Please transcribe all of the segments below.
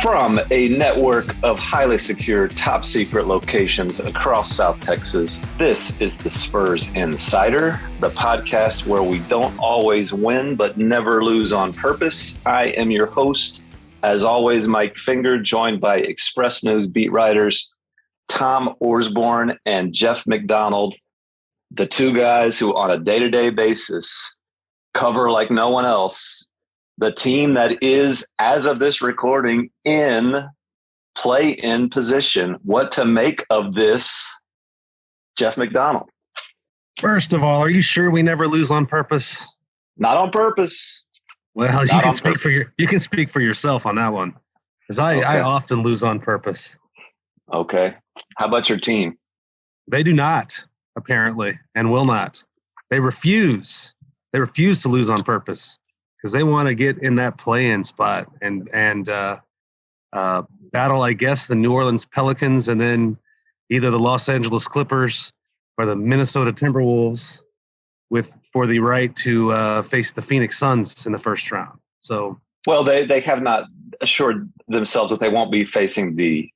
From a network of highly secure, top secret locations across South Texas, this is the Spurs Insider, the podcast where we don't always win, but never lose on purpose. I am your host, as always, Mike Finger, joined by Express News beat writers Tom Orsborn and Jeff McDonald, the two guys who on a day-to-day basis cover like no one else the team that is, as of this recording, in play-in position. What to make of this, Jeff McDonald? First of all, are you sure we never lose on purpose? Not on purpose. Well, you can speak for yourself on that one, because I often lose on purpose. Okay. How about your team? They do not, apparently, and will not. They refuse. They refuse to lose on purpose because they want to get in that play-in spot and battle, I guess, the New Orleans Pelicans and then either the Los Angeles Clippers or the Minnesota Timberwolves for the right to face the Phoenix Suns in the first round. So, well, they have not assured themselves that they won't be facing the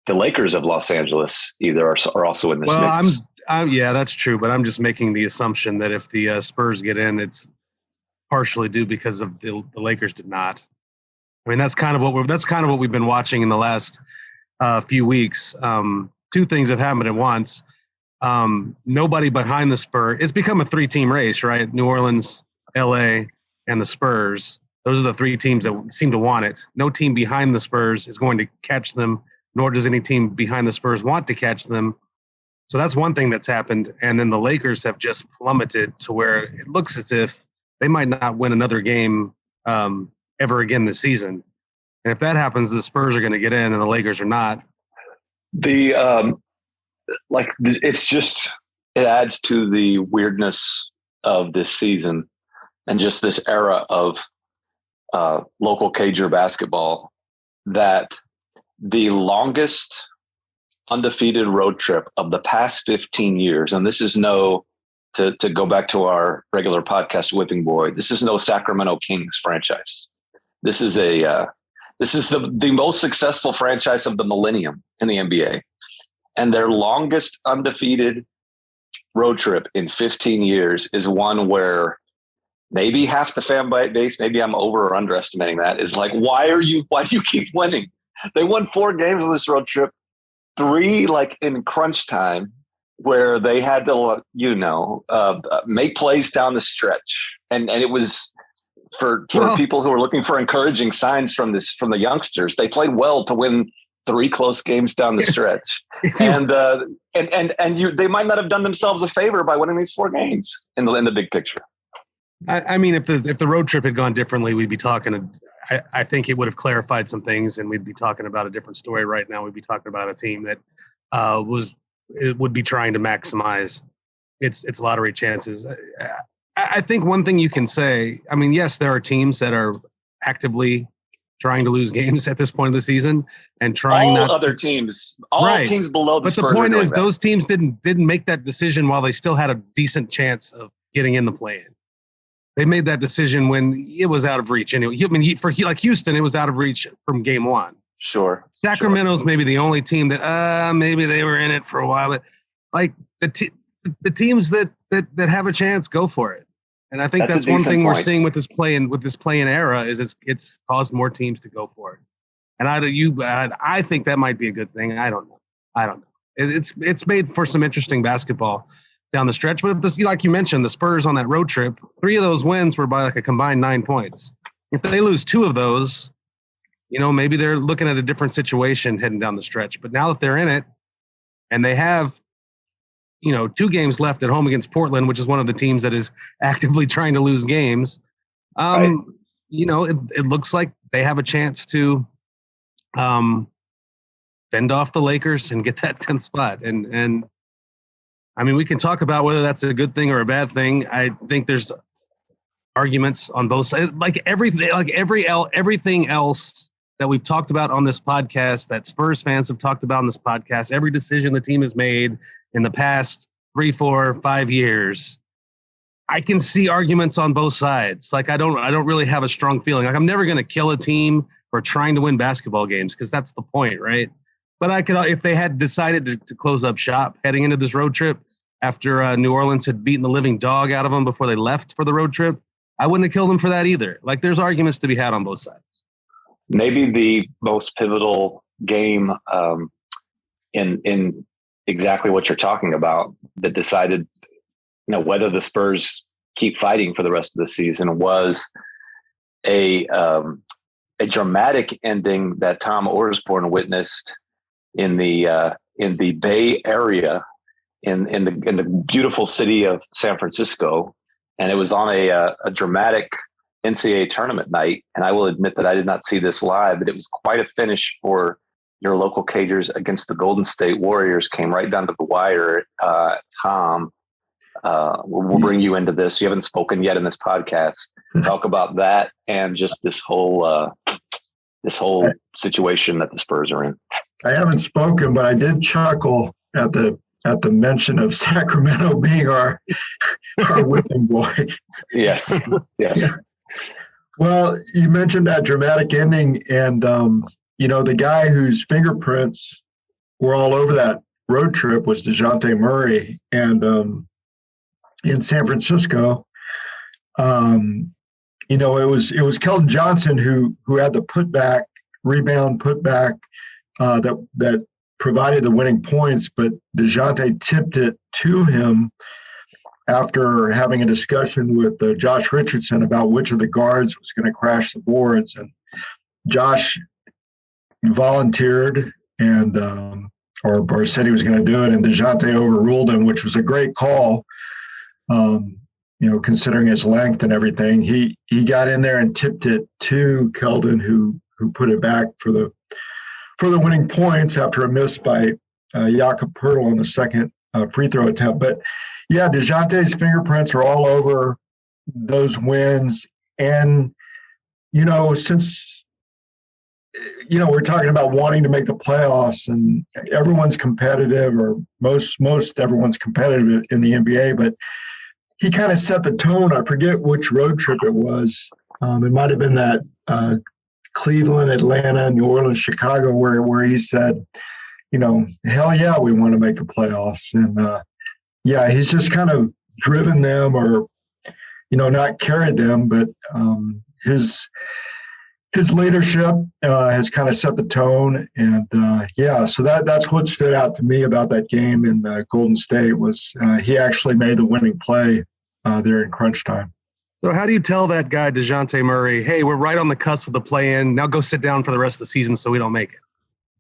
Lakers of Los Angeles either, are also in this mix. Yeah, that's true, but I'm just making the assumption that if the Spurs get in, it's partially due because of the Lakers did not. I mean, that's kind of what we've been watching in the last few weeks. Two things have happened at once. Nobody behind the Spurs. It's become a 3-team race, right? New Orleans, LA, and the Spurs. Those are the three teams that seem to want it. No team behind the Spurs is going to catch them, nor does any team behind the Spurs want to catch them. So that's one thing that's happened. And then the Lakers have just plummeted to where it looks as if they might not win another game ever again this season. And if that happens, the Spurs are going to get in and the Lakers are not. It adds to the weirdness of this season and just this era of local Cager basketball, that the longest undefeated road trip of the past 15 years, and this is to go back to our regular podcast whipping boy, this is no Sacramento Kings franchise. This is the most successful franchise of the millennium in the NBA. And their longest undefeated road trip in 15 years is one where maybe half the fan base, maybe I'm over or underestimating that, is like, why do you keep winning? They won 4 games on this road trip, 3 in crunch time, where they had to, make plays down the stretch. And it was for people who are looking for encouraging signs from the youngsters, they played well to win 3 close games down the stretch. And they might not have done themselves a favor by winning these 4 games in the big picture. I mean, if the road trip had gone differently, we'd be talking. I think it would have clarified some things, and we'd be talking about a different story right now. We'd be talking about a team that would be trying to maximize its lottery chances. I think one thing you can say, I mean, yes, there are teams that are actively trying to lose games at this point of the season and trying teams below the But Spurs. The point is, those teams didn't make that decision while they still had a decent chance of getting in the play-in. They made that decision when it was out of reach. Anyway, for Houston, it was out of reach from game 1. Sure. Sacramento's maybe the only team that maybe they were in it for a while, but like the teams that have a chance, go for it. And I think that's one thing we're seeing with this play-in era is it's caused more teams to go for it. And I think that might be a good thing. I don't know. It's made for some interesting basketball down the stretch. But like you mentioned, the Spurs on that road trip, 3 of those wins were by a combined 9 points. If they lose 2 of those, maybe they're looking at a different situation heading down the stretch. But now that they're in it and they have, 2 games left at home against Portland, which is one of the teams that is actively trying to lose games, right. It looks like they have a chance to fend off the Lakers and get that 10th spot. And I mean, we can talk about whether that's a good thing or a bad thing. I think there's arguments on both sides. Everything else that we've talked about on this podcast, that Spurs fans have talked about on this podcast, every decision the team has made in the past 3, 4, 5 years, I can see arguments on both sides. Like I don't really have a strong feeling. Like I'm never going to kill a team or trying to win basketball games, because that's the point, right? But I could, if they had decided to close up shop heading into this road trip after New Orleans had beaten the living dog out of them before they left for the road trip, I wouldn't have killed them for that either. Like, there's arguments to be had on both sides. Maybe the most pivotal game in exactly what you're talking about that decided, whether the Spurs keep fighting for the rest of the season was a dramatic ending that Tom Orsborn witnessed in the Bay Area in the beautiful city of San Francisco, and it was on a dramatic NCAA tournament night. And I will admit that I did not see this live, but it was quite a finish for your local Cagers against the Golden State Warriors. Came right down to the wire. Tom, we'll bring you into this. You haven't spoken yet in this podcast. Talk about that and just this whole situation that the Spurs are in. I haven't spoken, but I did chuckle at the mention of Sacramento being our whipping boy. Yes. Yeah. Well, you mentioned that dramatic ending, and the guy whose fingerprints were all over that road trip was DeJounte Murray, and in San Francisco, it was Keldon Johnson who had the rebound putback that provided the winning points, but DeJounte tipped it to him after having a discussion with Josh Richardson about which of the guards was going to crash the boards. And Josh volunteered and or said he was going to do it, and DeJounte overruled him, which was a great call, considering his length and everything. He got in there and tipped it to Keldon, who put it back for the winning points after a miss by Jakob Poeltl on the second free throw attempt. But yeah, DeJounte's fingerprints are all over those wins. And, since, we're talking about wanting to make the playoffs, and everyone's competitive, or most everyone's competitive in the NBA, but he kind of set the tone. I forget which road trip it was. It might have been that Cleveland, Atlanta, New Orleans, Chicago, where he said, hell yeah, we want to make the playoffs. And he's just kind of driven them, or, not carried them, but his leadership has kind of set the tone. And so that's what stood out to me about that game in Golden State was he actually made the winning play there in crunch time. So how do you tell that guy, DeJounte Murray, hey, we're right on the cusp of the play-in, now go sit down for the rest of the season so we don't make it?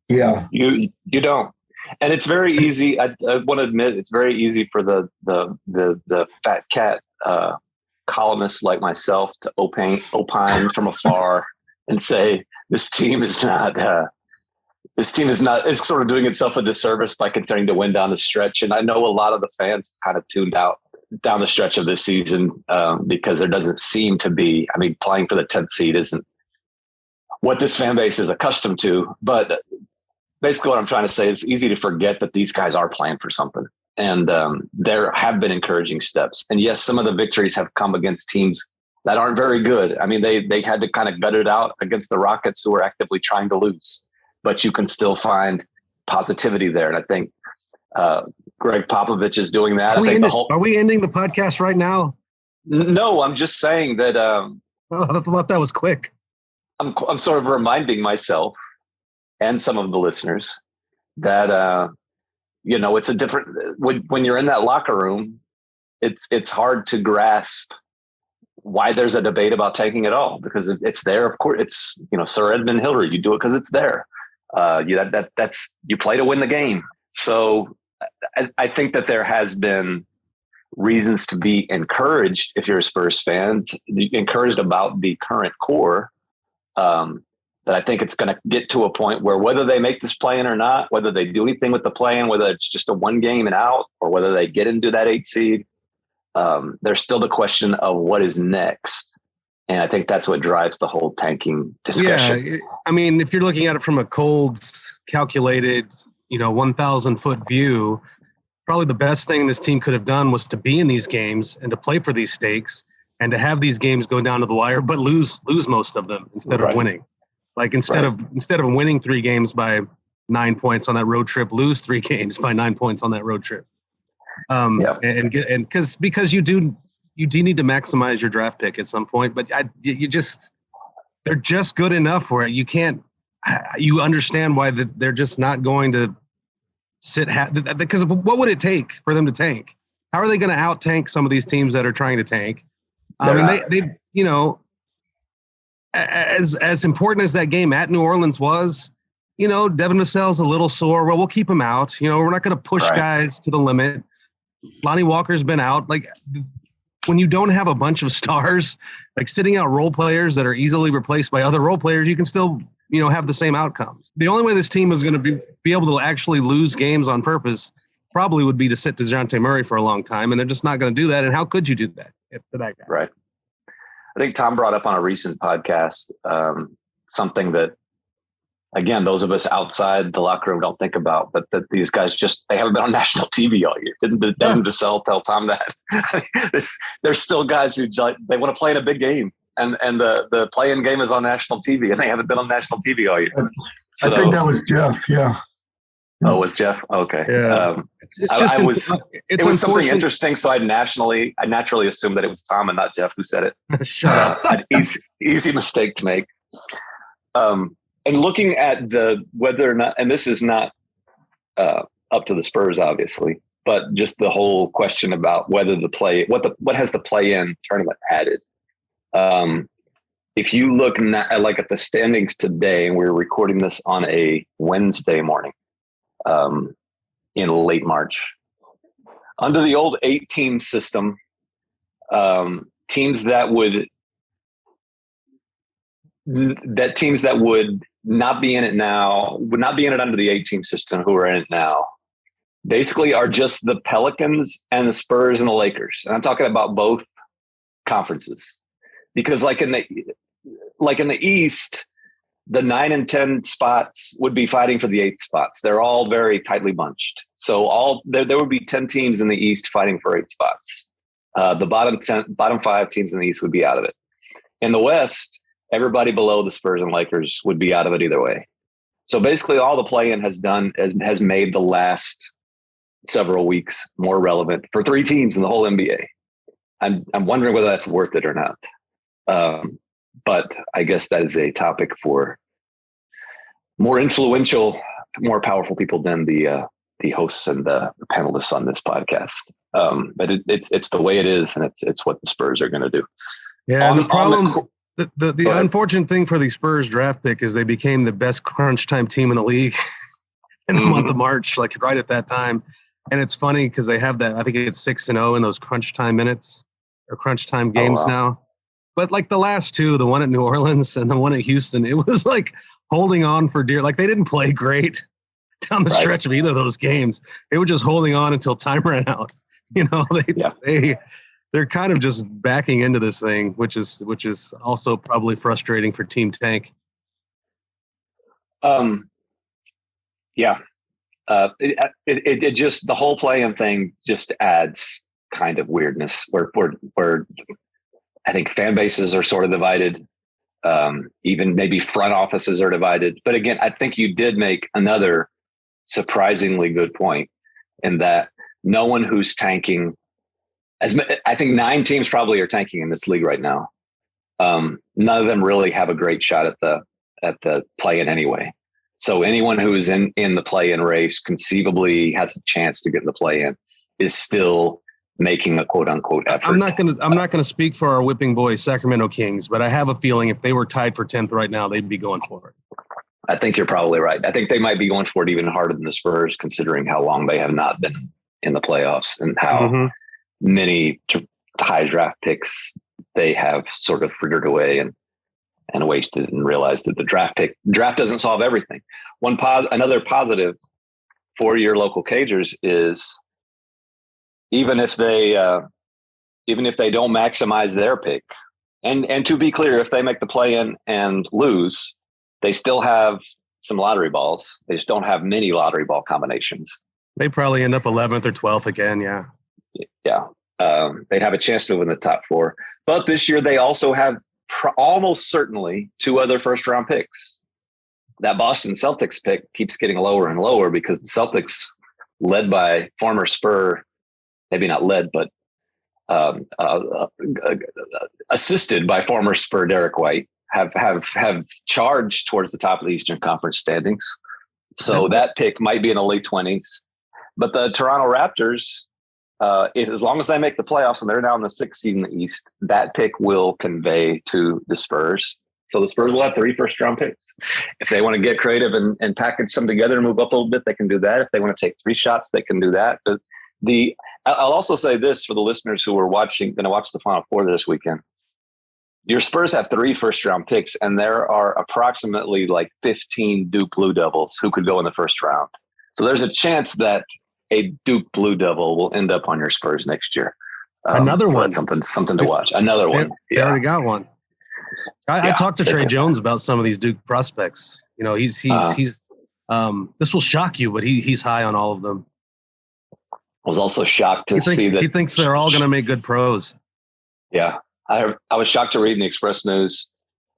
Yeah. You don't. And it's very easy. I want to admit it's very easy for the fat cat columnists like myself to opine from afar and say this team is sort of doing itself a disservice by continuing to win down the stretch. And I know a lot of the fans kind of tuned out down the stretch of this season because there doesn't seem to be, playing for the 10th seed isn't what this fan base is accustomed to. But basically what I'm trying to say, it's easy to forget that these guys are playing for something. And there have been encouraging steps. And yes, some of the victories have come against teams that aren't very good. They had to kind of gut it out against the Rockets, who are actively trying to lose. But you can still find positivity there. And I think Greg Popovich is doing that. Are we ending the podcast right now? No, I'm just saying that. I thought that was quick. I'm sort of reminding myself and some of the listeners that it's a different when you're in that locker room. It's hard to grasp why there's a debate about taking it all, because it's there. Of course, it's Sir Edmund Hillary. You do it because it's there. That's you play to win the game. So I think that there has been reasons to be encouraged if you're a Spurs fan, encouraged about the current core. That I think it's going to get to a point where whether they make this play-in or not, whether they do anything with the play-in, whether it's just a one game and out, or whether they get into that 8 seed, there's still the question of what is next. And I think that's what drives the whole tanking discussion. Yeah, if you're looking at it from a cold, calculated, 1,000-foot view, probably the best thing this team could have done was to be in these games and to play for these stakes and to have these games go down to the wire, but lose most of them instead of winning. Like instead of winning 3 games by 9 points on that road trip, lose 3 games by 9 points on that road trip. And because you do need to maximize your draft pick at some point, but they're just good enough where you can't. You understand why they're just not going to sit because what would it take for them to tank? How are they going to out tank some of these teams that are trying to tank? I mean, they as important as that game at New Orleans was, Devin Vassell's a little sore. Well, we'll keep him out. We're not going to push guys to the limit. Lonnie Walker's been out. Like when you don't have a bunch of stars, like sitting out role players that are easily replaced by other role players, you can still, have the same outcomes. The only way this team is going to be able to actually lose games on purpose probably would be to sit DeJounte Murray for a long time, and they're just not going to do that. And how could you do that to that guy? Right. I think Tom brought up on a recent podcast something that, again, those of us outside the locker room don't think about, but that these guys they haven't been on national TV all year. Didn't Devin Vassell tell Tom that? There's still guys who they want to play in a big game, and the play-in game is on national TV, and they haven't been on national TV all year. I think that was Jeff. Yeah. Oh, was Jeff? Okay. Yeah. It was something interesting, so I naturally assumed that it was Tom and not Jeff who said it. Shut up. Easy mistake to make. And looking at whether or not, and this is not up to the Spurs, obviously, but just the whole question about whether what has the play-in tournament added? If you look at the standings today, and we're recording this on a Wednesday morning, in late March, under the old 8-team system, teams that would not be in it now, would not be in it under the 8-team system, who are in it now, basically are just the Pelicans and the Spurs and the Lakers. And I'm talking about both conferences, because like in the East, the 9 and 10 spots would be fighting for the 8 spots. They're all very tightly bunched. So there would be 10 teams in the East fighting for 8 spots. The bottom 5 teams in the East would be out of it. In the West, everybody below the Spurs and Lakers would be out of it either way. So basically all the play-in has made the last several weeks more relevant for 3 teams in the whole NBA. I'm wondering whether that's worth it or not. But I guess that is a topic for more influential, more powerful people than the hosts and the panelists on this podcast. But it's the way it is, and it's what the Spurs are going to do. Yeah, the problem, the unfortunate thing for the Spurs draft pick is they became the best crunch time team in the league in the month of March, like right at that time. And it's funny because they have that. I think it's 6-0 in those crunch time minutes or crunch time games now. But like the last 2, the one at New Orleans and the one at Houston, it was like holding on for dear. Like they didn't play great down the stretch of either of those games. They were just holding on until time ran out. They're kind of just backing into this thing, which is also probably frustrating for Team Tank. It just, the whole play-in thing just adds kind of weirdness where I think fan bases are sort of divided. Even maybe front offices are divided. But again, I think you did make another surprisingly good point in that no one who's tanking, I think 9 teams probably are tanking in this league right now. None of them really have a great shot at the play-in anyway. So anyone who is in the play-in race conceivably has a chance to get in the play-in is still making a quote unquote effort. I'm not going to speak for our whipping boys, Sacramento Kings, but I have a feeling if they were tied for 10th right now, they'd be going for it. I think you're probably right. I think they might be going for it even harder than the Spurs, considering how long they have not been in the playoffs and how many high draft picks they have sort of frittered away and wasted, and realized that the draft doesn't solve everything. Another positive for your local Cagers is, even if they don't maximize their pick, and to be clear, if they make the play-in and lose, they still have some lottery balls. They just don't have many lottery ball combinations. They probably end up 11th or 12th again. Yeah. Yeah. They'd have a chance to move in the top 4. But this year they also have almost certainly 2 other first-round picks. that Boston Celtics pick keeps getting lower and lower because the Celtics, led by former Spur, maybe not led, but assisted by former Spur Derek White, have charged towards the top of the Eastern Conference standings. So that pick might be in the late 20s. But the Toronto Raptors, as long as they make the playoffs and they're now in the 6th seed in the East, that pick will convey to the Spurs. So the Spurs will have 3 first-round picks. If they want to get creative and package some together and move up a little bit, they can do that. If they want to take 3 shots, they can do that. But I'll also say this for the listeners who are going to watch the Final Four this weekend. Your Spurs have 3 first-round picks, and there are approximately like 15 Duke Blue Devils who could go in the first round. So there's a chance that a Duke Blue Devil will end up on your Spurs next year. Another one. That's something to watch. Another one. They already got one. I talked to Trey Jones about some of these Duke prospects. You know, he's this will shock you, but he's high on all of them. I was also shocked to see that he thinks they're all going to make good pros. Yeah. I was shocked to read in the Express News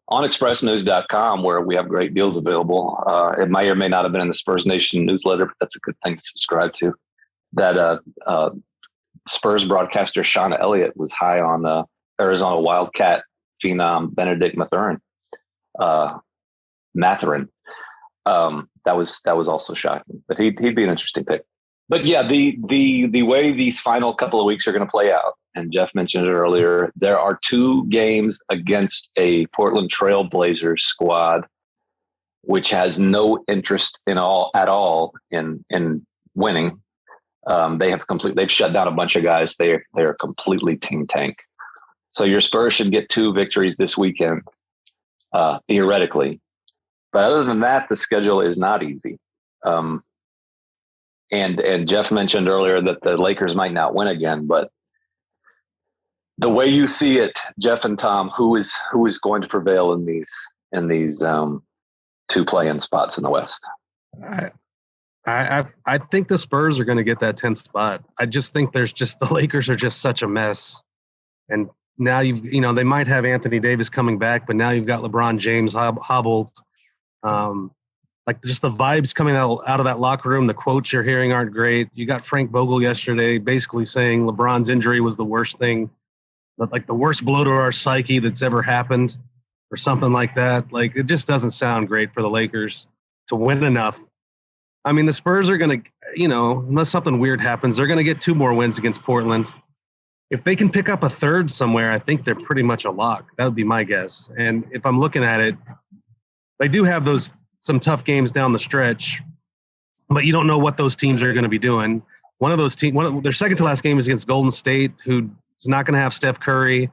on expressnews.com, where we have great deals available. It may or may not have been in the Spurs Nation newsletter, but that's a good thing to subscribe to. That Spurs broadcaster Shauna Elliott was high on Arizona Wildcat phenom Benedict Mathurin. That was also shocking, but he'd be an interesting pick. But yeah, the way these final couple of weeks are going to play out, and Jeff mentioned it earlier, there are 2 games against a Portland Trail Blazers squad, which has no interest at all in winning. They've shut down a bunch of guys. They are completely team tank. So your Spurs should get 2 victories this weekend, theoretically. But other than that, the schedule is not easy. And Jeff mentioned earlier that the Lakers might not win again, but the way you see it, Jeff and Tom, who is going to prevail in these 2 play-in spots in the West? I think the Spurs are going to get that 10th spot. I just think the Lakers are just such a mess. And now they might have Anthony Davis coming back, but now you've got LeBron James hobbled. Like just the vibes coming out of that locker room, the quotes you're hearing aren't great. You got Frank Vogel yesterday basically saying LeBron's injury was the worst thing, like the worst blow to our psyche that's ever happened or something like that. Like it just doesn't sound great for the Lakers to win enough. I mean, the Spurs are going to, unless something weird happens, they're going to get 2 more wins against Portland. If they can pick up a 3rd somewhere, I think they're pretty much a lock. That would be my guess. And if I'm looking at it, they do have some tough games down the stretch, but you don't know what those teams are going to be doing. One of their second to last game is against Golden State, who's not going to have Steph Curry.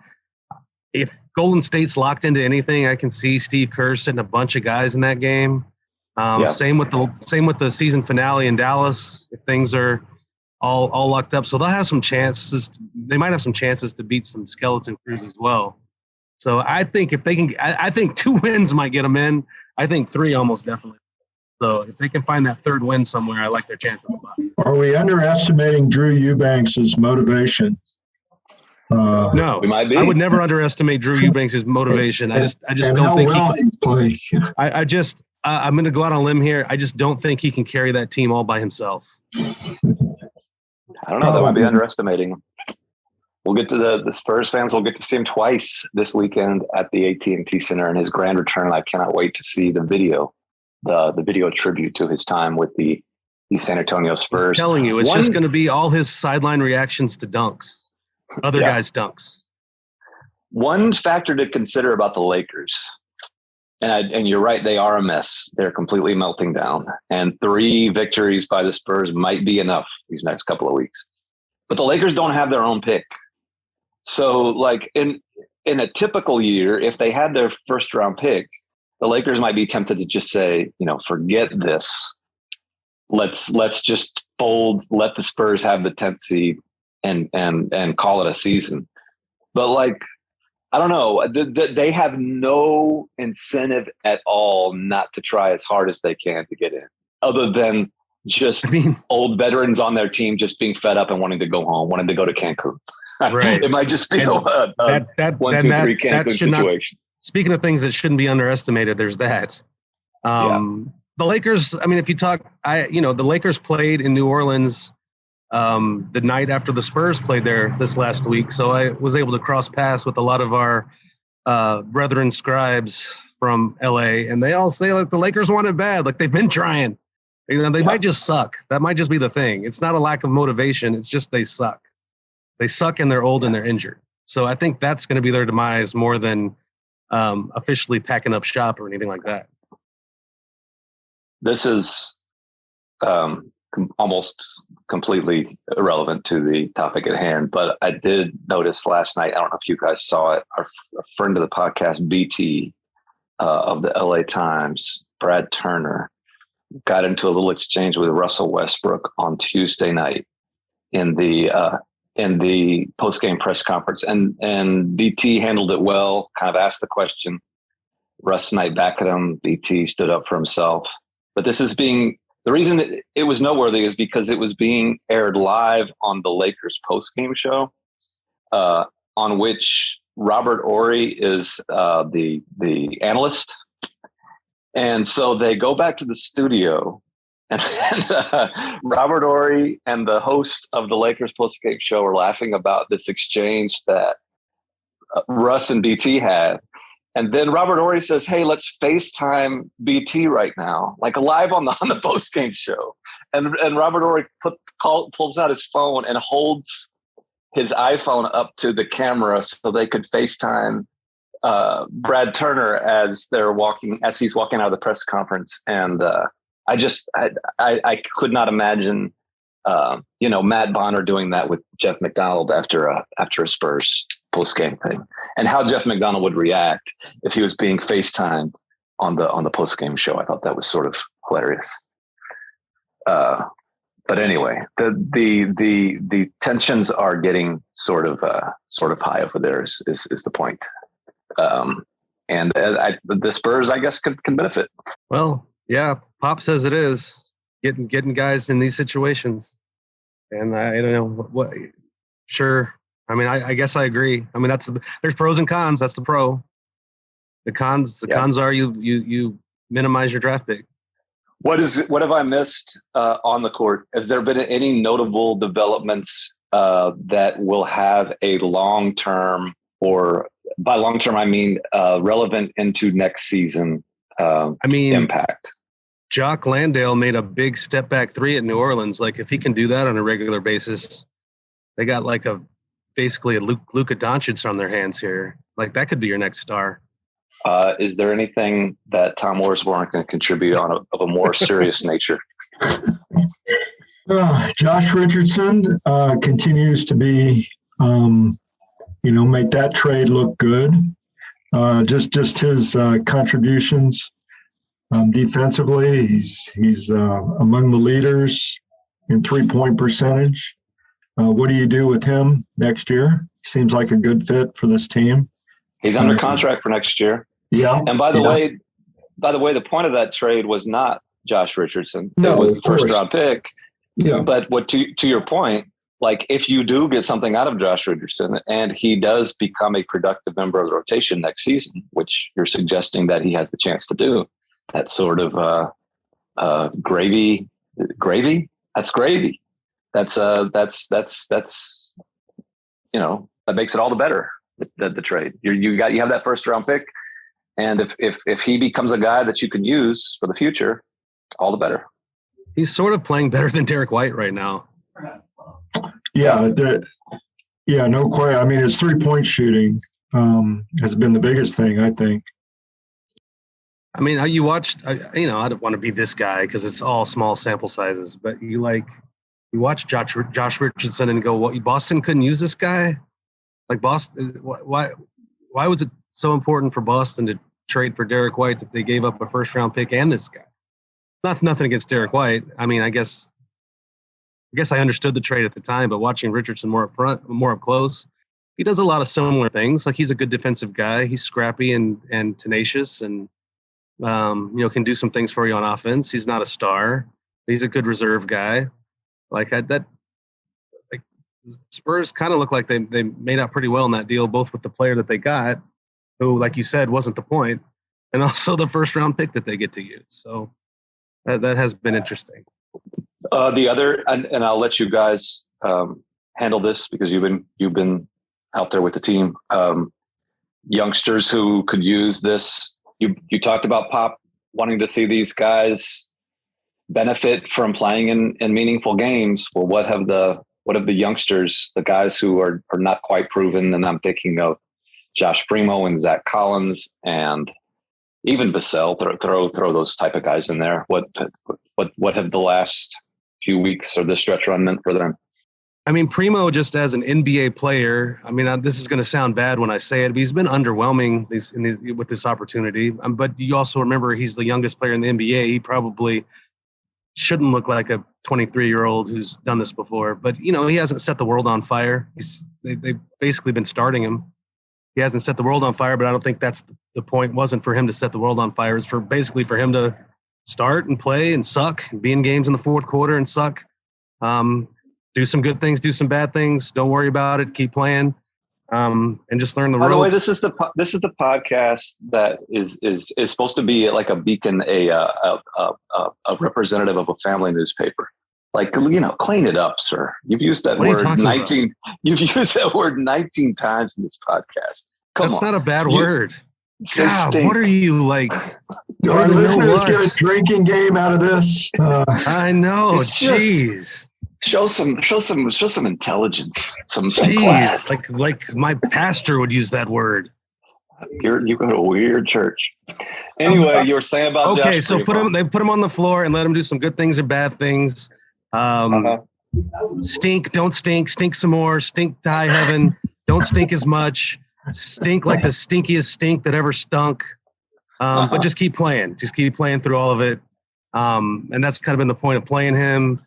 If Golden State's locked into anything, I can see Steve Kerr sitting a bunch of guys in that game. Same with the season finale in Dallas. If things are all locked up, so they'll have some chances. They might have some chances to beat some skeleton crews as well. So I think if they can, I think 2 wins might get them in. I think 3 almost definitely. So if they can find that 3rd win somewhere, I like their chances. Are we underestimating Drew Eubanks' motivation? No, we might be. I would never underestimate Drew Eubanks' motivation. I just don't think he's playing. I'm going to go out on a limb here. I just don't think he can carry that team all by himself. I don't know. That might be underestimating him. We'll get to the Spurs fans. We'll get to see him twice this weekend at the AT&T Center in his grand return. I cannot wait to see the video tribute to his time with the San Antonio Spurs. I'm telling you, it's just going to be all his sideline reactions to dunks, other guys' dunks. One factor to consider about the Lakers, and you're right, they are a mess. They're completely melting down. And 3 victories by the Spurs might be enough these next couple of weeks. But the Lakers don't have their own pick. So, like in a typical year, if they had their first round pick, the Lakers might be tempted to just say, forget this. Let's just fold. Let the Spurs have the 10th seed and call it a season. But I don't know. They have no incentive at all not to try as hard as they can to get in, other than just old veterans on their team just being fed up and wanting to go home, wanting to go to Cancun. Right. It might just be a 1, 2, 3 Cancun situation. Speaking of things that shouldn't be underestimated, there's that. The Lakers, I mean, if you talk, the Lakers played in New Orleans the night after the Spurs played there this last week. So I was able to cross paths with a lot of our brethren scribes from LA, and they all say like the Lakers want it bad. Like they've been trying. They might just suck. That might just be the thing. It's not a lack of motivation. It's just they suck. They suck and they're old and they're injured. So I think that's going to be their demise more than officially packing up shop or anything like that. This is almost completely irrelevant to the topic at hand, but I did notice last night, I don't know if you guys saw it, our friend of the podcast, BT of the LA Times, Brad Turner, got into a little exchange with Russell Westbrook on Tuesday night in the post-game press conference. And BT handled it well, kind of asked the question. Russ sniped back at him. BT stood up for himself. But this is the reason it was noteworthy is because it was being aired live on the Lakers post-game show, on which Robert Horry is the analyst. And so they go back to the studio, and Robert Horry and the host of the Lakers post-game show are laughing about this exchange that Russ and BT had. And then Robert Horry says, "Hey, let's FaceTime BT right now, like live on the post-game show." And Robert Horry pulls out his phone and holds his iPhone up to the camera so they could FaceTime Brad Turner as he's walking out of the press conference. And I could not imagine, Matt Bonner doing that with Jeff McDonald after a Spurs post-game thing, and how Jeff McDonald would react if he was being FaceTimed on the post-game show. I thought that was sort of hilarious. But anyway, the tensions are getting sort of high over there is the point. And the Spurs, I guess, can benefit. Well, yeah, Pop says it is getting guys in these situations, and I don't know what. Sure, I mean, I guess I agree. I mean, there's pros and cons. That's the pro. The cons are you minimize your draft pick. What have I missed on the court? Has there been any notable developments that will have a long-term, or by long-term, I mean relevant into next season impact? Jock Landale made a big step back three at New Orleans. Like if he can do that on a regular basis, they got like basically a Luka Doncic on their hands here. Like that could be your next star. Is there anything that Tom Worsborn can contribute of a more serious nature? Josh Richardson continues to be, make that trade look good. Just his contributions defensively. He's among the leaders in 3-point percentage. What do you do with him next year? Seems like a good fit for this team. He's under contract for next year. Yeah. And by the way, the point of that trade was not Josh Richardson. No, it was the course. first round pick. Yeah. But to your point, like if you do get something out of Josh Richardson and he does become a productive member of the rotation next season, which you're suggesting that he has the chance to do, that's sort of gravy. That's gravy. That's that makes it all the better. The trade. You have that first round pick. And if he becomes a guy that you can use for the future, all the better. He's sort of playing better than Derek White right now. Yeah, no question. I mean, his 3-point shooting has been the biggest thing, I think. I mean, you watched, I don't want to be this guy because it's all small sample sizes, but you watch Josh Richardson and go, what, Boston couldn't use this guy? Like Boston, why was it so important for Boston to trade for Derek White that they gave up a first round pick and this guy? Nothing against Derek White. I mean, I guess I understood the trade at the time, but watching Richardson more up close, he does a lot of similar things. Like he's a good defensive guy. He's scrappy and tenacious, and can do some things for you on offense. He's not a star. He's a good reserve guy. Spurs kind of look like they made out pretty well in that deal, both with the player that they got, who, like you said, wasn't the point, and also the first round pick that they get to use. So that has been interesting. The other, and I'll let you guys handle this because you've been out there with the team. Youngsters who could use this. You talked about Pop wanting to see these guys benefit from playing in meaningful games. Well, what have the youngsters, the guys who are not quite proven, and I'm thinking of Josh Primo and Zach Collins and even Vassell, throw those type of guys in there. What have the last few weeks or the stretch run meant for them? I mean, Primo, just as an NBA player, I mean, this is going to sound bad when I say it, but he's been underwhelming with this opportunity. But you also remember he's the youngest player in the NBA. He probably shouldn't look like a 23-year-old who's done this before. But, he hasn't set the world on fire. They've basically been starting him. He hasn't set the world on fire, but I don't think that's the point. It wasn't for him to set the world on fire. It's for him to start and play and suck and be in games in the fourth quarter and suck. Do some good things, do some bad things. Don't worry about it. Keep playing, and just learn the ropes. By the way, this is the podcast that is supposed to be like a beacon, a representative of a family newspaper. Like, clean it up, sir. You've used that word 19. About? You've used that word 19 times in this podcast. That's not a bad word. God, stink. What are you like? Do our listeners get a drinking game out of this? I know. Jeez. Show some intelligence, some class. Like my pastor would use that word. You go to a weird church. Anyway, you were saying about okay. Josh So Primo. they put him on the floor and let him do some good things or bad things. Stink, don't stink. Stink some more. Stink to high heaven. Don't stink as much. Stink like the stinkiest stink that ever stunk. But just keep playing. Just keep playing through all of it. And that's kind of been the point of playing him.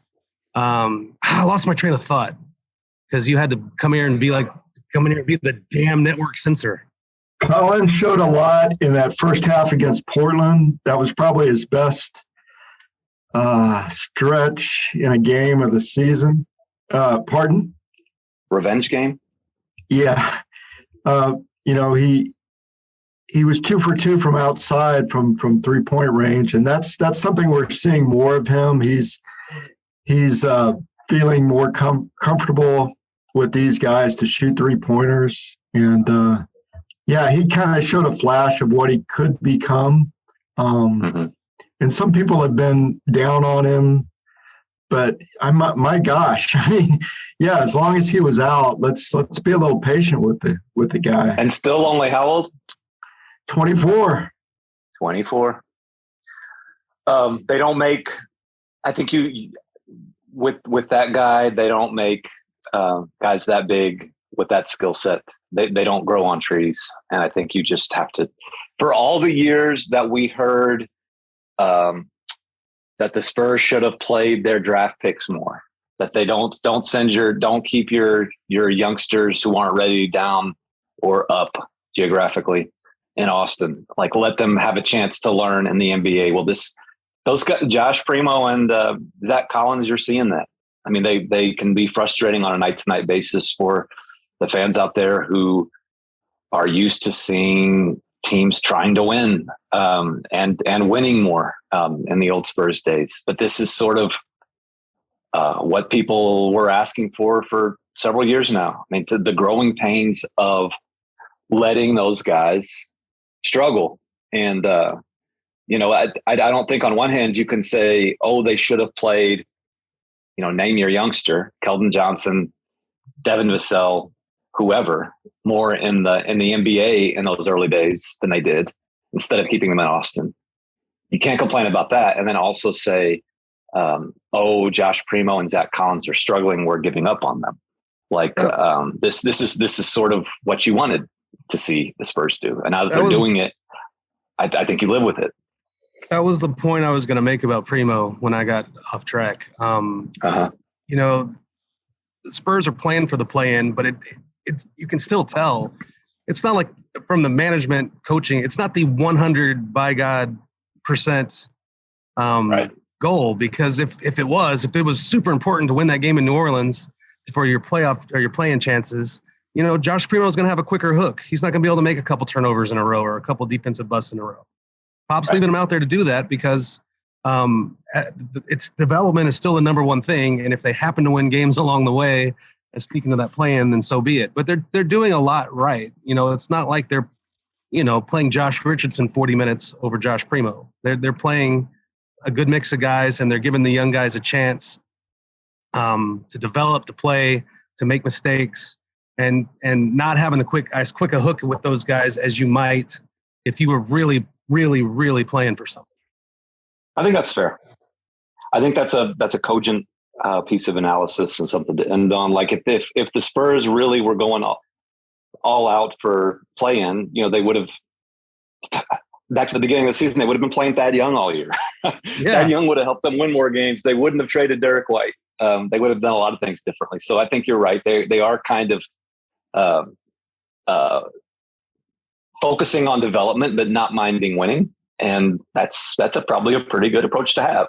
I lost my train of thought because you had to come in here and be the damn network censor. Collins showed a lot in that first half against Portland. That was probably his best stretch in a game of the season. Pardon? Revenge game? Yeah. He was 2 for 2 from outside from 3-point range, and that's something we're seeing more of him. He's feeling more comfortable with these guys to shoot 3-pointers. And, he kind of showed a flash of what he could become. And some people have been down on him. But my gosh, I mean, as long as he was out, let's be a little patient with the guy. And still only how old? 24. 24. They don't make. I think with that guy, they don't make guys that big with that skill set. They don't grow on trees, and I think you just have to. For all the years that we heard that the Spurs should have played their draft picks more, that they don't keep your youngsters who aren't ready down or up geographically in Austin. Like, let them have a chance to learn in the NBA. Well, those guys, Josh Primo and Zach Collins, you're seeing that. I mean, they can be frustrating on a night-to-night basis for the fans out there who are used to seeing teams trying to win and winning more in the old Spurs days. But this is sort of what people were asking for several years now. I mean, to the growing pains of letting those guys struggle. And, I don't think on one hand you can say, oh, they should have played, name your youngster, Keldon Johnson, Devin Vassell, whoever, more in the NBA in those early days than they did, instead of keeping them in Austin. You can't complain about that. And then also say, Josh Primo and Zach Collins are struggling. We're giving up on them. Like this is sort of what you wanted to see the Spurs do. And now that they're doing it, I think you live with it. That was the point I was going to make about Primo when I got off track. The Spurs are playing for the play-in, but it's you can still tell. It's not like from the management coaching, it's not the 100 by God % goal, because if it was super important to win that game in New Orleans for your playoff or your play-in chances, Josh Primo is going to have a quicker hook. He's not going to be able to make a couple turnovers in a row or a couple defensive busts in a row. Pop's leaving him out there to do that because its development is still the number one thing. And if they happen to win games along the way, and speaking of that plan, then so be it. But they're doing a lot right. It's not like they're, playing Josh Richardson 40 minutes over Josh Primo. They're playing a good mix of guys, and they're giving the young guys a chance to develop, to play, to make mistakes, and not having as quick a hook with those guys as you might if you were really, really, really playing for something. I think that's fair. I think that's a cogent piece of analysis and something to end on. Like if the Spurs really were going all out for play-in, they would have, back to the beginning of the season, they would have been playing Thad Young all year. Yeah. Thad Young would have helped them win more games. They wouldn't have traded Derek White. They would have done a lot of things differently. So I think you're right. They are kind of focusing on development, but not minding winning. And that's probably a pretty good approach to have.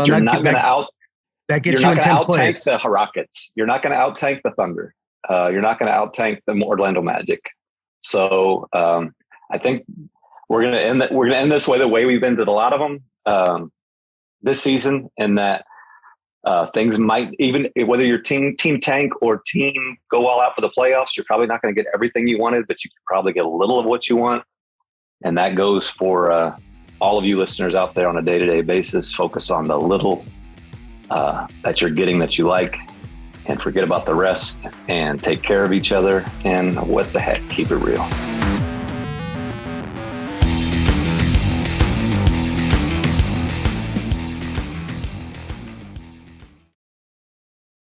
You're not going to out-tank the Rockets. You're not going to out-tank the Thunder. You're not going to out-tank the Orlando Magic. So I think we're going to end this the way we've ended a lot of them this season, and that things might, even whether your team tank or team go all out for the playoffs, you're probably not going to get everything you wanted, but you can probably get a little of what you want. And that goes for all of you listeners out there on a day-to-day basis. Focus on the little that you're getting that you like, and forget about the rest, and take care of each other, and what the heck, keep it real.